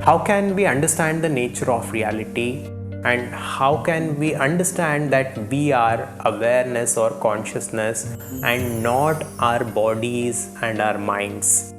How can we understand the nature of reality, and how can we understand that we are awareness or consciousness and not our bodies and our minds?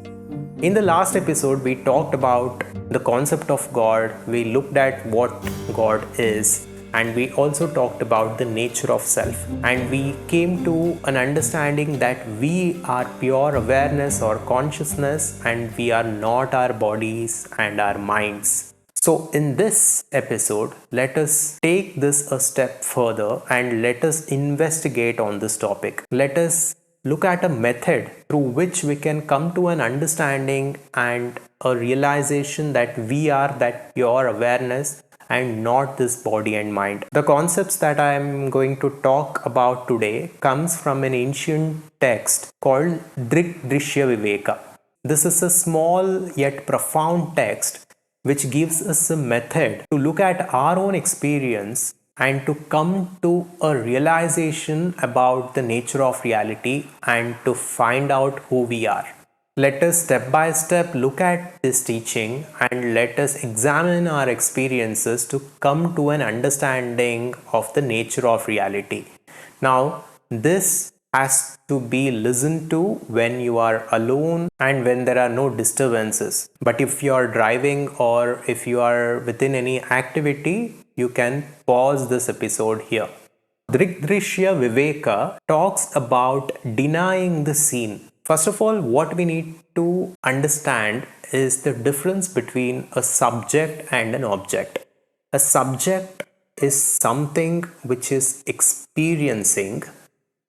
In the last episode, we talked about the concept of God, we looked at what God is, and we also talked about the nature of self. And we came to an understanding that we are pure awareness or consciousness, and we are not our bodies and our minds. So, in this episode, let us take this a step further and let us investigate on this topic. Let us look at a method through which we can come to an understanding and a realization that we are that pure awareness and not this body and mind. The concepts that I am going to talk about today comes from an ancient text called Drishya Viveka. This is a small yet profound text which gives us a method to look at our own experience and to come to a realization about the nature of reality and to find out who we are. Let us step by step look at this teaching and let us examine our experiences to come to an understanding of the nature of reality. Now, this has to be listened to when you are alone and when there are no disturbances. But if you are driving or if you are within any activity, you can pause this episode here. Drigdrishya Viveka talks about denying the seen. First of all, what we need to understand is the difference between a subject and an object. A subject is something which is experiencing,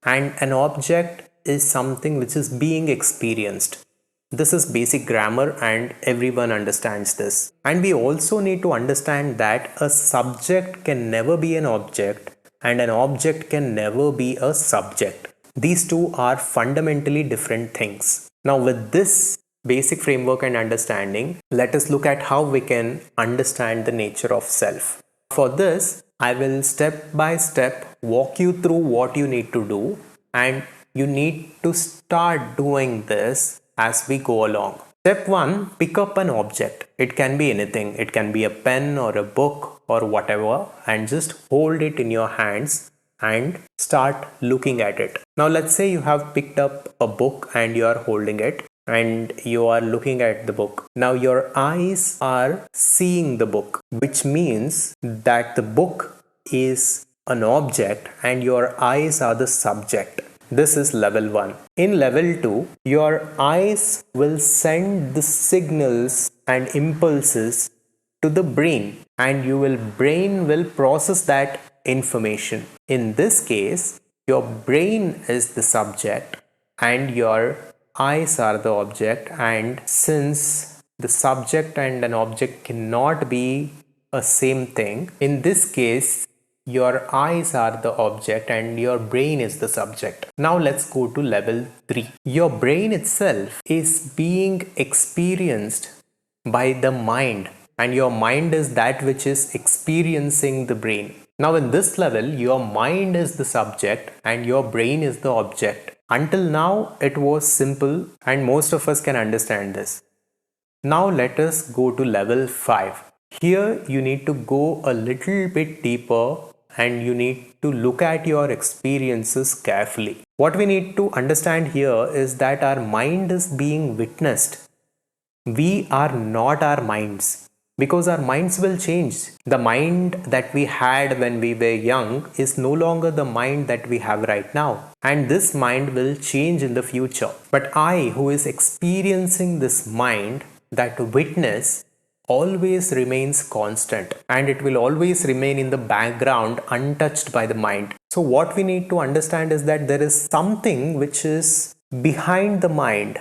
and an object is something which is being experienced. This is basic grammar and everyone understands this. And we also need to understand that a subject can never be an object and an object can never be a subject. These two are fundamentally different things. Now, with this basic framework and understanding, let us look at how we can understand the nature of self. For this, I will step by step walk you through what you need to do, and you need to start doing this as we go along. Step 1, pick up an object. It can be anything. It can be a pen or a book or whatever, and just hold it in your hands and start looking at it. Now, let's say you have picked up a book and you are holding it and you are looking at the book. Now, your eyes are seeing the book, which means that the book is an object and your eyes are the subject. This is level 1. In level 2, your eyes will send the signals and impulses to the brain, and your brain will process that information. In this case, your brain is the subject and your eyes are the object, and since the subject and an object cannot be a same thing, in this case your eyes are the object and your brain is the subject. Now let's go to level 3. Your brain itself is being experienced by the mind, and your mind is that which is experiencing the brain. Now, in this level, your mind is the subject and your brain is the object. Until now, it was simple and most of us can understand this. Now, let us go to level 5. Here, you need to go a little bit deeper and you need to look at your experiences carefully. What we need to understand here is that our mind is being witnessed. We are not our minds, because our minds will change. The mind that we had when we were young is no longer the mind that we have right now, and this mind will change in the future. But I, who is experiencing this mind, that witness, always remains constant, and it will always remain in the background untouched by the mind. So what we need to understand is that there is something which is behind the mind,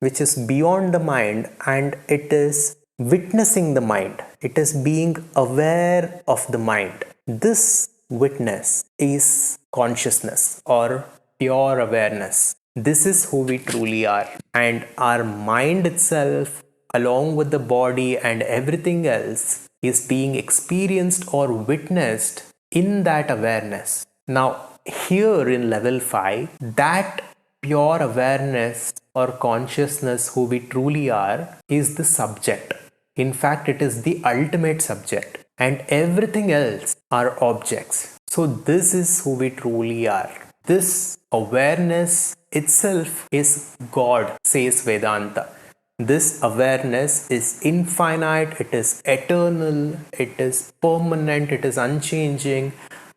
which is beyond the mind, and it is witnessing the mind. It is being aware of the mind. This witness is consciousness or pure awareness. This is who we truly are, and our mind itself, along with the body and everything else, is being experienced or witnessed in that awareness. Now, here in level 5, that pure awareness or consciousness, who we truly are, is the subject. In fact, it is the ultimate subject, and everything else are objects. So, this is who we truly are. This awareness itself is God, says Vedanta. This awareness is infinite, it is eternal, it is permanent, it is unchanging,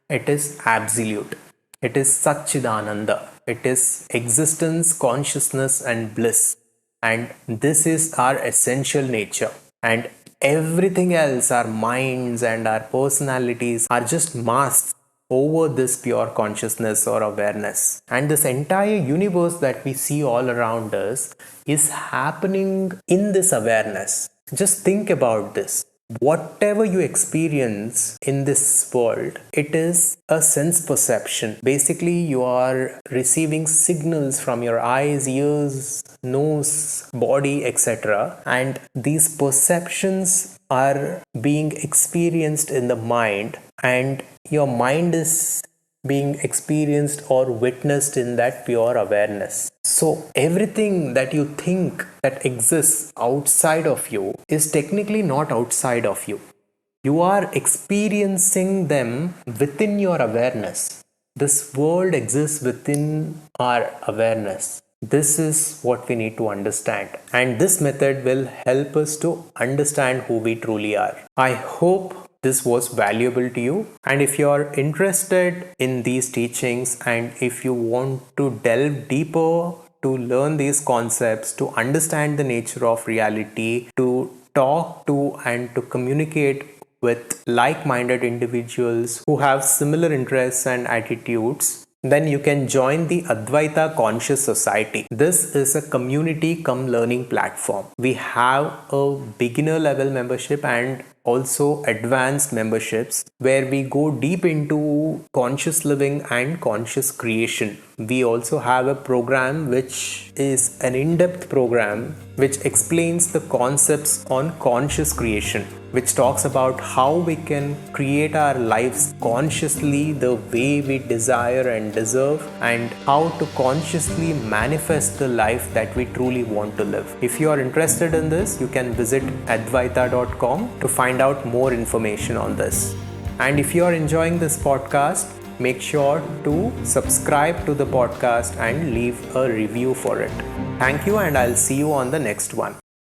it is absolute. It is Satchidananda. It is existence, consciousness, and bliss. And this is our essential nature. And everything else, our minds and our personalities, are just masks over this pure consciousness or awareness. And this entire universe that we see all around us is happening in this awareness. Just think about this. Whatever you experience in this world, it is a sense perception. Basically, you are receiving signals from your eyes, ears, nose, body, etc. And these perceptions are being experienced in the mind, and your mind is being experienced or witnessed in that pure awareness. So, everything that you think that exists outside of you is technically not outside of you. You are experiencing them within your awareness. This world exists within our awareness. This is what we need to understand, and this method will help us to understand who we truly are. I hope this was valuable to you, and if you are interested in these teachings and if you want to delve deeper to learn these concepts, to understand the nature of reality, to talk to and to communicate with like-minded individuals who have similar interests and attitudes, then you can join the Advaita Conscious Society. This is a community cum learning platform. We have a beginner level membership and also advanced memberships where we go deep into conscious living and conscious creation. We also have a program which is an in-depth program which explains the concepts on conscious creation, which talks about how we can create our lives consciously the way we desire and deserve, and how to consciously manifest the life that we truly want to live. If you are interested in this, you can visit advaita.com to find out more information on this. And if you are enjoying this podcast, make sure to subscribe to the podcast and leave a review for it. Thank you, and I'll see you on the next one.